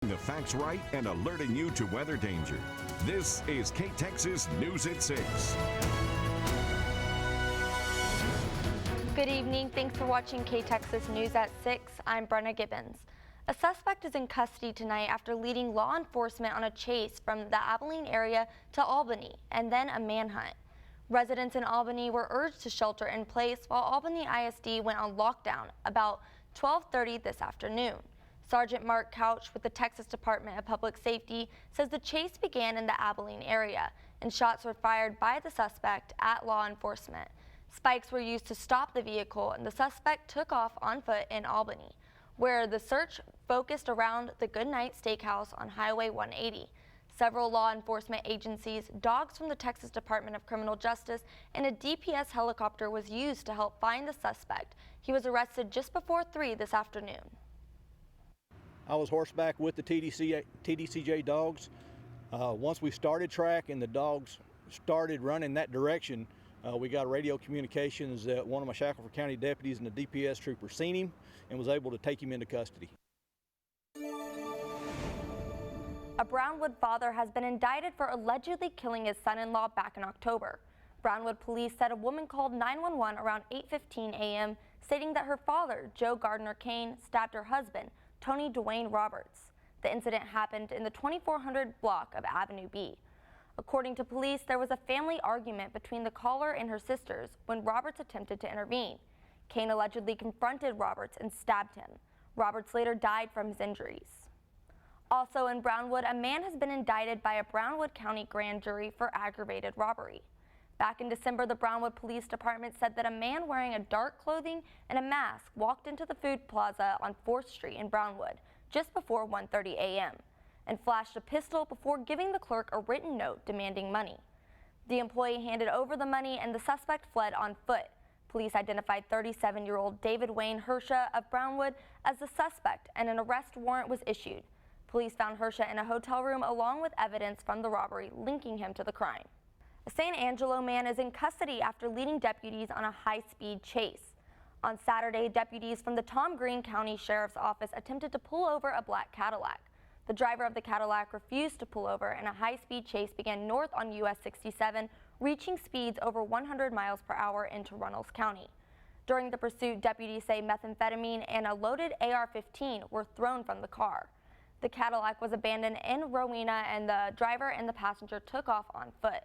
The facts right and alerting you to weather danger. This is KTXS News at 6. Good evening. Thanks for watching KTXS News at 6. I'm Brenna Gibbons. A suspect is in custody tonight after leading law enforcement on a chase from the Abilene area to Albany and then a manhunt. Residents in Albany were urged to shelter in place while Albany ISD went on lockdown about 12:30 this afternoon. Sergeant Mark Couch with the Texas Department of Public Safety says the chase began in the Abilene area and shots were fired by the suspect at law enforcement. Spikes were used to stop the vehicle and the suspect took off on foot in Albany, where the search focused around the Goodnight Steakhouse on Highway 180. Several law enforcement agencies, dogs from the Texas Department of Criminal Justice, and a DPS helicopter was used to help find the suspect. He was arrested just before 3 this afternoon. I was horseback with the TDCJ dogs. Once we started track and the dogs started running that direction, we got radio communications that one of my Shackleford County deputies and the DPS trooper seen him and was able to take him into custody. A Brownwood father has been indicted for allegedly killing his son-in-law back in October. Brownwood police said a woman called 911 around 8:15 a.m. stating that her father, Joe Gardner Kane, stabbed her husband, Tony Dwayne Roberts. The incident happened in the 2400 block of Avenue B. According to police, there was a family argument between the caller and her sisters when Roberts attempted to intervene. Kane allegedly confronted Roberts and stabbed him. Roberts later died from his injuries. Also in Brownwood, a man has been indicted by a Brownwood County grand jury for aggravated robbery. Back in December, the Brownwood Police Department said that a man wearing a dark clothing and a mask walked into the food plaza on 4th Street in Brownwood just before 1:30 a.m. and flashed a pistol before giving the clerk a written note demanding money. The employee handed over the money and the suspect fled on foot. Police identified 37-year-old David Wayne Hersha of Brownwood as the suspect and an arrest warrant was issued. Police found Hersha in a hotel room along with evidence from the robbery linking him to the crime. A San Angelo man is in custody after leading deputies on a high-speed chase. On Saturday, deputies from the Tom Green County Sheriff's Office attempted to pull over a black Cadillac. The driver of the Cadillac refused to pull over and a high-speed chase began north on US 67, reaching speeds over 100 miles per hour into Runnels County. During the pursuit, deputies say methamphetamine and a loaded AR-15 were thrown from the car. The Cadillac was abandoned in Rowena and the driver and the passenger took off on foot.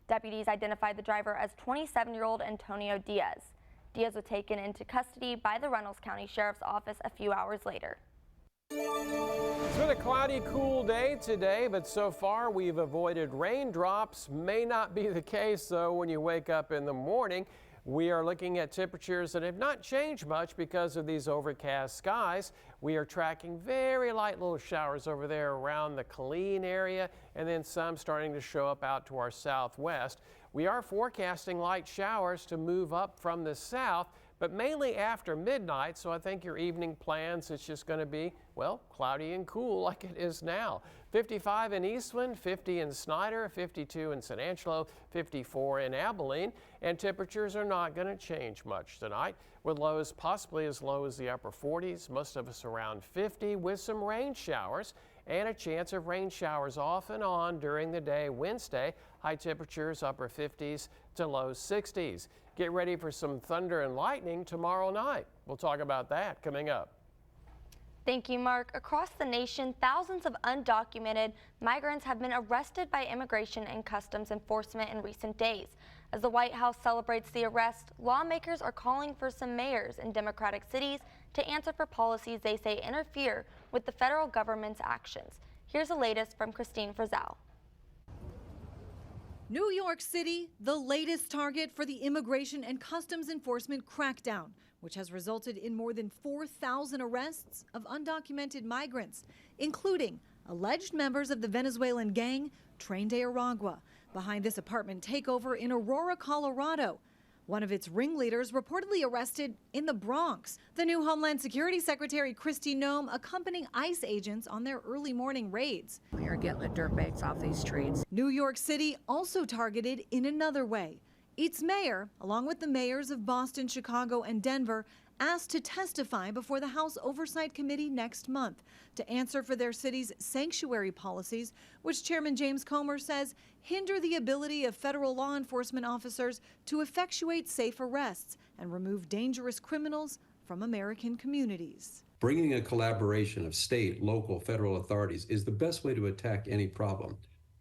Deputies identified the driver as 27-year-old Antonio Diaz. Diaz was taken into custody by the Runnels County Sheriff's Office a few hours later. It's been a cloudy, cool day today, but so far we've avoided raindrops. May not be the case, though, when you wake up in the morning. We are looking at temperatures that have not changed much because of these overcast skies. We are tracking very light little showers over there around the Killeen area and then some starting to show up out to our southwest. We are forecasting light showers to move up from the south, but mainly after midnight, so I think your evening plans, it's just going to be, well, cloudy and cool like it is now. 55 in Eastland, 50 in Snyder, 52 in San Angelo, 54 in Abilene, and temperatures are not going to change much tonight, with lows possibly as low as the upper 40s, most of us around 50 with some rain showers, and a chance of rain showers off and on during the day Wednesday. High temperatures upper 50s to low 60s. Get ready for some thunder and lightning tomorrow night. We'll talk about that coming up. Thank you, Mark. Across the nation, thousands of undocumented migrants have been arrested by Immigration and Customs Enforcement in recent days. As the White House celebrates the arrest, lawmakers are calling for some mayors in Democratic cities to answer for policies they say interfere with the federal government's actions. Here's the latest from Christine Frizzell. New York City, the latest target for the Immigration and Customs Enforcement crackdown, which has resulted in more than 4,000 arrests of undocumented migrants, including alleged members of the Venezuelan gang Tren de Aragua, behind this apartment takeover in Aurora, Colorado. One of its ringleaders reportedly arrested in the Bronx. The new Homeland Security Secretary Kristi Noem accompanying ICE agents on their early morning raids. We are getting the dirtbags off these streets. New York City also targeted in another way. Its mayor, along with the mayors of Boston, Chicago, and Denver, asked to testify before the House Oversight Committee next month to answer for their city's sanctuary policies, which Chairman James Comer says hinder the ability of federal law enforcement officers to effectuate safe arrests and remove dangerous criminals from American communities. Bringing a collaboration of state, local, federal authorities is the best way to attack any problem.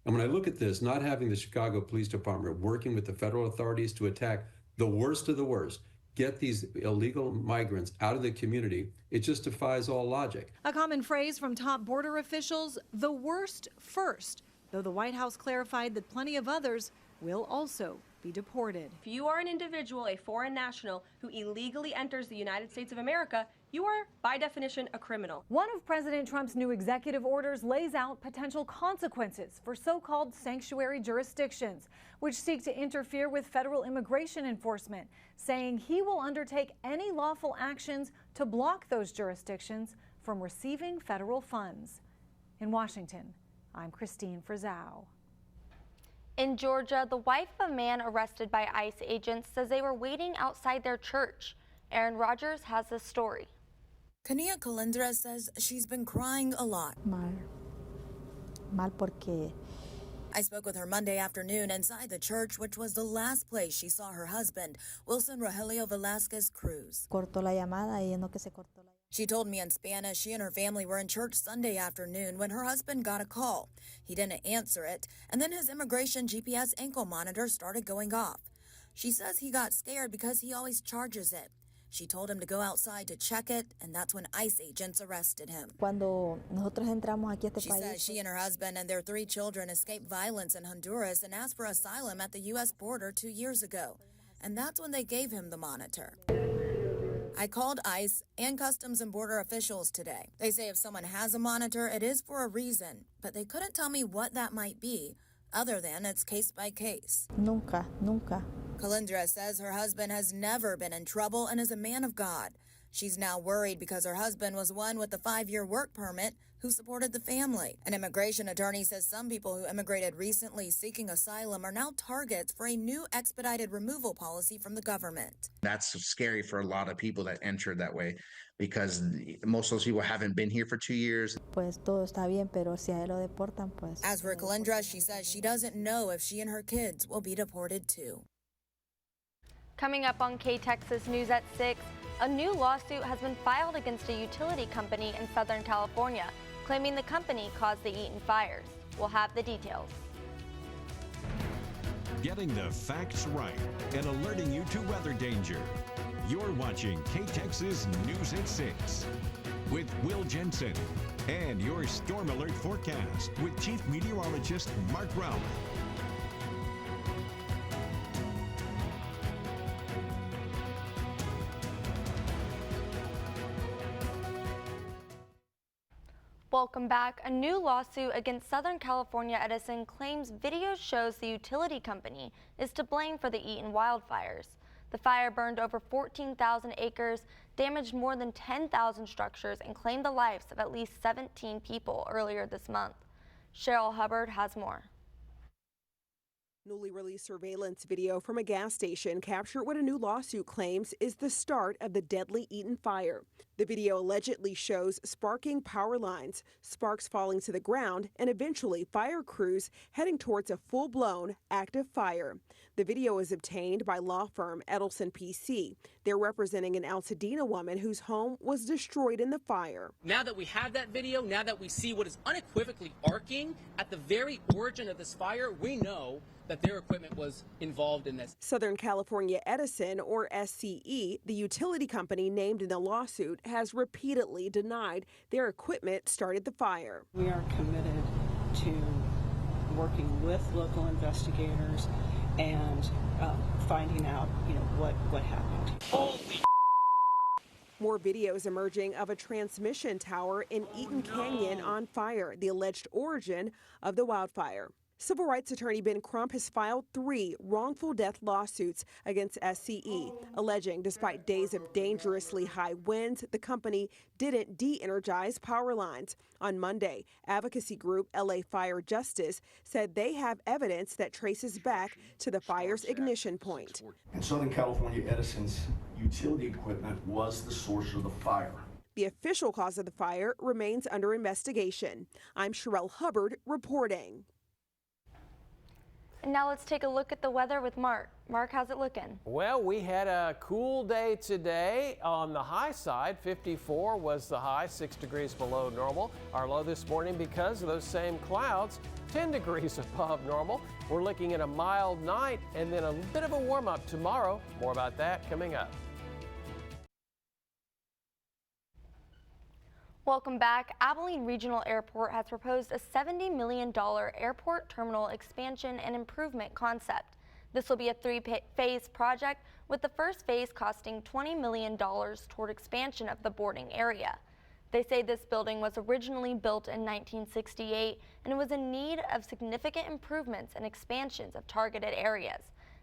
And when I look at this, not having the Chicago Police Department working with the federal authorities to attack the worst of the worst, get these illegal migrants out of the community, it just defies all logic. A common phrase from top border officials, the worst first, though the White House clarified that plenty of others will also be deported. If you are an individual, a foreign national, who illegally enters the United States of America, you are, by definition, a criminal. One of President Trump's new executive orders lays out potential consequences for so-called sanctuary jurisdictions, which seek to interfere with federal immigration enforcement, saying he will undertake any lawful actions to block those jurisdictions from receiving federal funds. In Washington, I'm Christine Frizzau. In Georgia, the wife of a man arrested by ICE agents says they were waiting outside their church. Aaron Rodgers has this story. Kania Calendra says she's been crying a lot. Mal porque I spoke with her Monday afternoon inside the church, which was the last place she saw her husband, Wilson Rogelio Velasquez Cruz. cortó la llamada y no que se cortó la llamada. She told me in Spanish she and her family were in church Sunday afternoon when her husband got a call. He didn't answer it, and then his immigration GPS ankle monitor started going off. She says he got scared because he always charges it. She told him to go outside to check it, and that's when ICE agents arrested him. Cuando nosotros entramos aquí a este She país, says she and her husband and their 3 children escaped violence in Honduras and asked for asylum at the U.S. border 2 years ago. And that's when they gave him the monitor. I called ICE and Customs and Border officials today. They say if someone has a monitor, it is for a reason, but they couldn't tell me what that might be, other than it's case by case. nunca. Calendra says her husband has never been in trouble and is a man of God. She's now worried because her husband was one with a 5-year work permit who supported the family. An immigration attorney says some people who immigrated recently seeking asylum are now targets for a new expedited removal policy from the government. That's scary for a lot of people that entered that way because most of those people haven't been here for 2 years. Pues todo está bien, pero si a él lo deportan, pues. As for Calendra, she says she doesn't know if she and her kids will be deported too. Coming up on KTXS News at 6, a new lawsuit has been filed against a utility company in Southern California, claiming the company caused the Eaton fires. We'll have the details. Getting the facts right and alerting you to weather danger. You're watching KTXS News at 6 with Will Jensen and your storm alert forecast with Chief Meteorologist Mark Rowley. Welcome back. A new lawsuit against Southern California Edison claims video shows the utility company is to blame for the Eaton wildfires. The fire burned over 14,000 acres, damaged more than 10,000 structures, and claimed the lives of at least 17 people earlier this month. Cheryl Hubbard has more. Newly released surveillance video from a gas station captured what a new lawsuit claims is the start of the deadly Eaton fire. The video allegedly shows sparking power lines, sparks falling to the ground, and eventually fire crews heading towards a full-blown active fire. The video is obtained by law firm Edelson PC. They're representing an Altadena woman whose home was destroyed in the fire. Now that we have that video, now that we see what is unequivocally arcing at the very origin of this fire, we know that their equipment was involved in this. Southern California Edison, or SCE, the utility company named in the lawsuit, has repeatedly denied their equipment started the fire. We are committed to working with local investigators and finding out, what happened. Holy More videos emerging of a transmission tower in Eaton Canyon on fire, the alleged origin of the wildfire. Civil rights attorney Ben Crump has filed 3 wrongful death lawsuits against SCE, alleging despite days of dangerously high winds, the company didn't de-energize power lines. On Monday, advocacy group LA Fire Justice said they have evidence that traces back to the fire's ignition point. In Southern California, Edison's utility equipment was the source of the fire. The official cause of the fire remains under investigation. I'm Sherelle Hubbard reporting. And now let's take a look at the weather with Mark. Mark, how's it looking? Well, we had a cool day today. On the high side, 54 was the high, 6 degrees below normal. Our low this morning, because of those same clouds, 10 degrees above normal. We're looking at a mild night and then a bit of a warm up tomorrow. More about that coming up. Welcome back. Abilene Regional Airport has proposed a $70 million airport terminal expansion and improvement concept. This will be a 3-phase project, with the first phase costing $20 million toward expansion of the boarding area. They say this building was originally built in 1968 and was in need of significant improvements and expansions of targeted areas.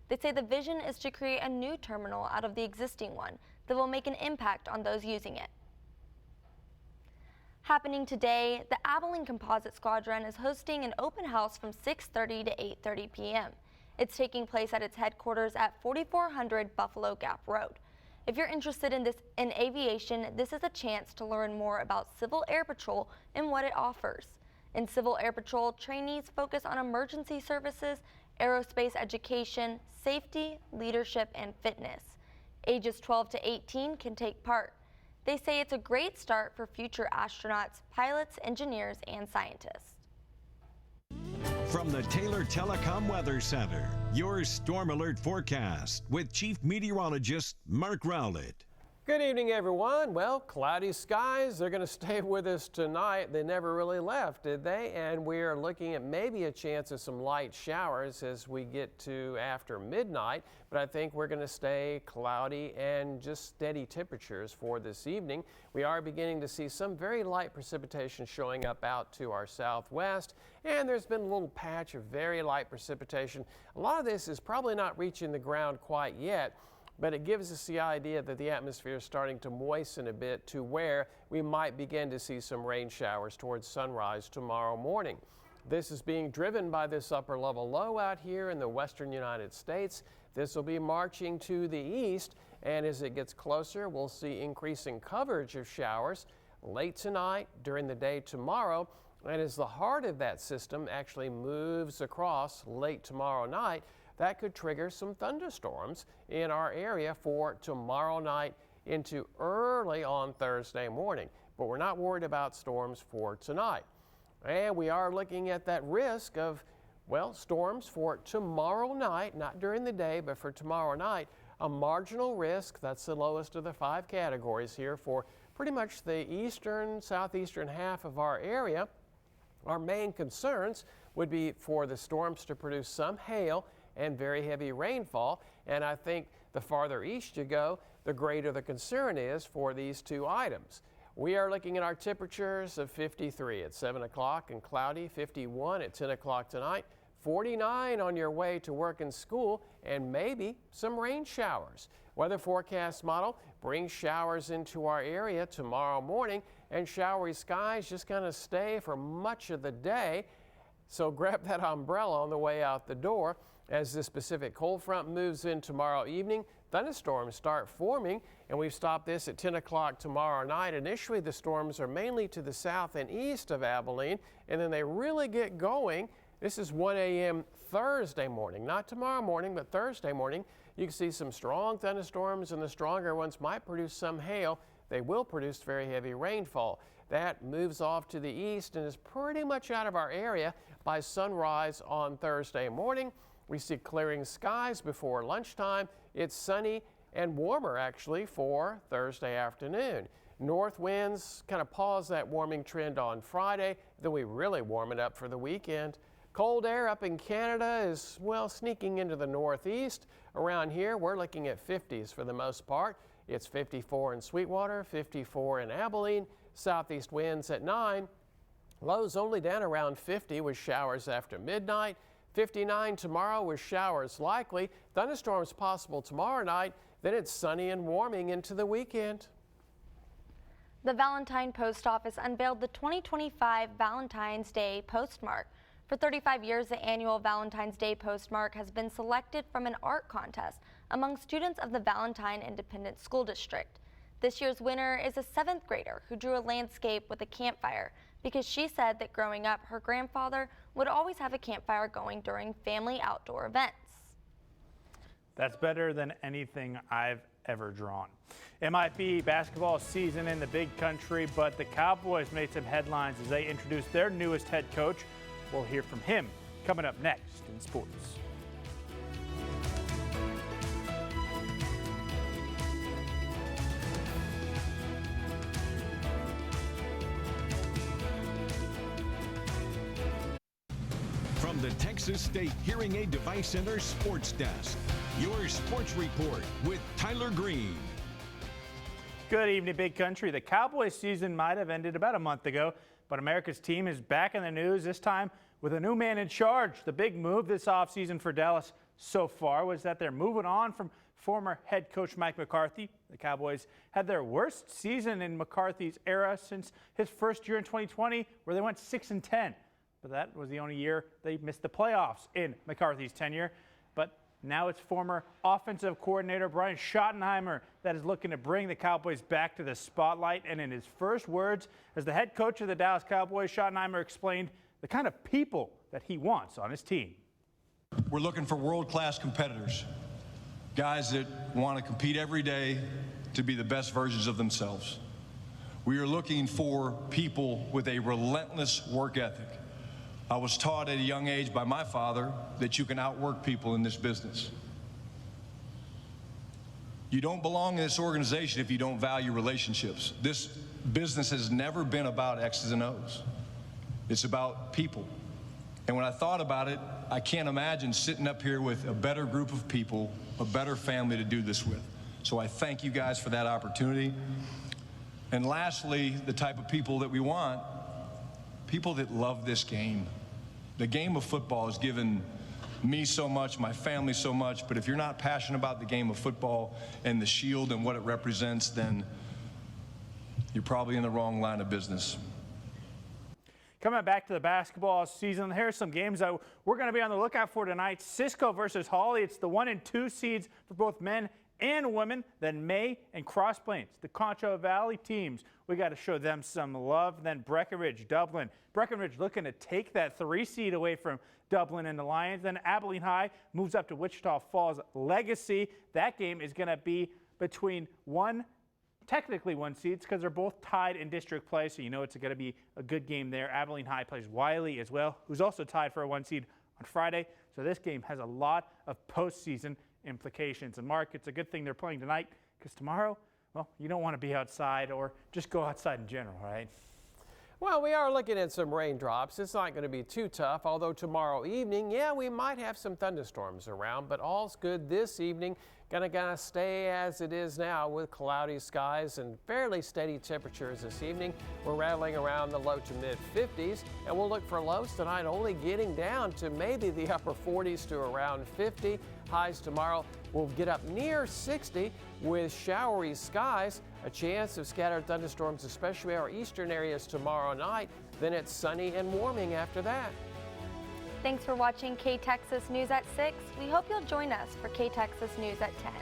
They say the vision is to create a new terminal out of the existing one that will make an impact on those using it. Happening today, the Abilene Composite Squadron is hosting an open house from 6:30 to 8:30 p.m. It's taking place at its headquarters at 4400 Buffalo Gap Road. If you're interested in aviation, this is a chance to learn more about Civil Air Patrol and what it offers. In Civil Air Patrol, trainees focus on emergency services, aerospace education, safety, leadership, and fitness. Ages 12 to 18 can take part. They say it's a great start for future astronauts, pilots, engineers, and scientists. From the Taylor Telecom Weather Center, your Storm Alert forecast with Chief Meteorologist Mark Rowlett. Good evening, everyone. Well, cloudy skies, they're going to stay with us tonight. They never really left, did they? And we're looking at maybe a chance of some light showers as we get to after midnight. But I think we're going to stay cloudy and just steady temperatures for this evening. We are beginning to see some very light precipitation showing up out to our southwest. And there's been a little patch of very light precipitation. A lot of this is probably not reaching the ground quite yet, but it gives us the idea that the atmosphere is starting to moisten a bit to where we might begin to see some rain showers towards sunrise tomorrow morning. This is being driven by this upper level low out here in the western United States. This will be marching to the east, and as it gets closer, we'll see increasing coverage of showers late tonight, during the day tomorrow, and as the heart of that system actually moves across late tomorrow night, that could trigger some thunderstorms in our area for tomorrow night into early on Thursday morning. But we're not worried about storms for tonight. And we are looking at that risk of, well, storms for tomorrow night, not during the day, but for tomorrow night. A marginal risk, that's the lowest of the 5 categories here for pretty much the eastern, southeastern half of our area. Our main concerns would be for the storms to produce some hail and very heavy rainfall, and I think the farther east you go, the greater the concern is for these 2 items. We are looking at our temperatures of 53 at 7 o'clock and cloudy, 51 at 10 o'clock tonight, 49 on your way to work and school, and maybe some rain showers. Weather forecast model brings showers into our area tomorrow morning, and showery skies just going to stay for much of the day. So grab that umbrella on the way out the door. As this Pacific cold front moves in tomorrow evening, thunderstorms start forming, and we've stopped this at 10 o'clock tomorrow night. Initially, the storms are mainly to the south and east of Abilene, and then they really get going. This is 1 a.m. Thursday morning, not tomorrow morning, but Thursday morning. You can see some strong thunderstorms, and the stronger ones might produce some hail. They will produce very heavy rainfall. That moves off to the east and is pretty much out of our area by sunrise on Thursday morning. We see clearing skies before lunchtime. It's sunny and warmer actually for Thursday afternoon. North winds kind of pause that warming trend on Friday, then we really warm it up for the weekend. Cold air up in Canada is, well, sneaking into the northeast. Around here, we're looking at 50s for the most part. It's 54 in Sweetwater, 54 in Abilene. Southeast winds at 9. Lows only down around 50 with showers after midnight. 59 tomorrow with showers likely. Thunderstorms possible tomorrow night. Then it's sunny and warming into the weekend. The Valentine Post Office unveiled the 2025 Valentine's Day postmark. For 35 years, the annual Valentine's Day postmark has been selected from an art contest among students of the Valentine Independent School District. This year's winner is a 7th grader who drew a landscape with a campfire because she said that growing up, her grandfather would always have a campfire going during family outdoor events. That's better than anything I've ever drawn. It might be basketball season in the big country, but the Cowboys made some headlines as they introduced their newest head coach. We'll hear from him coming up next in sports. From the Texas State Hearing Aid Device Center Sports Desk, your sports report with Tyler Green. Good evening, big country. The Cowboys season might have ended about a month ago, but America's team is back in the news, this time with a new man in charge. The big move this offseason for Dallas so far was that they're moving on from former head coach Mike McCarthy. The Cowboys had their worst season in McCarthy's era since his first year in 2020, where they went 6-10. But that was the only year they missed the playoffs in McCarthy's tenure. But now it's former offensive coordinator Brian Schottenheimer that is looking to bring the Cowboys back to the spotlight. And in his first words as the head coach of the Dallas Cowboys, Schottenheimer explained the kind of people that he wants on his team. We're looking for world-class competitors, guys that want to compete every day to be the best versions of themselves. We are looking for people with a relentless work ethic. I was taught at a young age by my father that you can outwork people in this business. You don't belong in this organization if you don't value relationships. This business has never been about X's and O's. It's about people. And when I thought about it, I can't imagine sitting up here with a better group of people, a better family to do this with. So I thank you guys for that opportunity. And lastly, the type of people that we want, people that love this game. The game of football has given me so much, my family so much, but if you're not passionate about the game of football and the shield and what it represents, then you're probably in the wrong line of business. Coming back to the basketball season, here's some games that we're going to be on the lookout for tonight. Cisco versus Hawley. It's the 1 and 2 seeds for both men and women. Then May and Cross Plains, the Concho Valley teams. We got to show them some love. Then Breckenridge, Dublin. Breckenridge looking to take that 3 seed away from Dublin and the Lions. Then Abilene High moves up to Wichita Falls Legacy. That game is going to be between technically 1 seeds because they're both tied in district play, so you know it's going to be a good game there. Abilene High plays Wiley as well, who's also tied for a 1 seed on Friday. So this game has a lot of postseason implications. And Mark, it's a good thing they're playing tonight because tomorrow, well, you don't want to be outside or just go outside in general, right? Well, we are looking at some raindrops. It's not going to be too tough, although tomorrow evening, yeah, we might have some thunderstorms around, but all's good this evening. Gonna stay as it is now with cloudy skies and fairly steady temperatures this evening. We're rattling around the low to mid 50s, and we'll look for lows tonight only getting down to maybe the upper 40s to around 50. Highs tomorrow will get up near 60 with showery skies. A chance of scattered thunderstorms, especially our eastern areas tomorrow night. Then it's sunny and warming after that. Thanks for watching KTXS News at 6. We hope you'll join us for KTXS News at 10.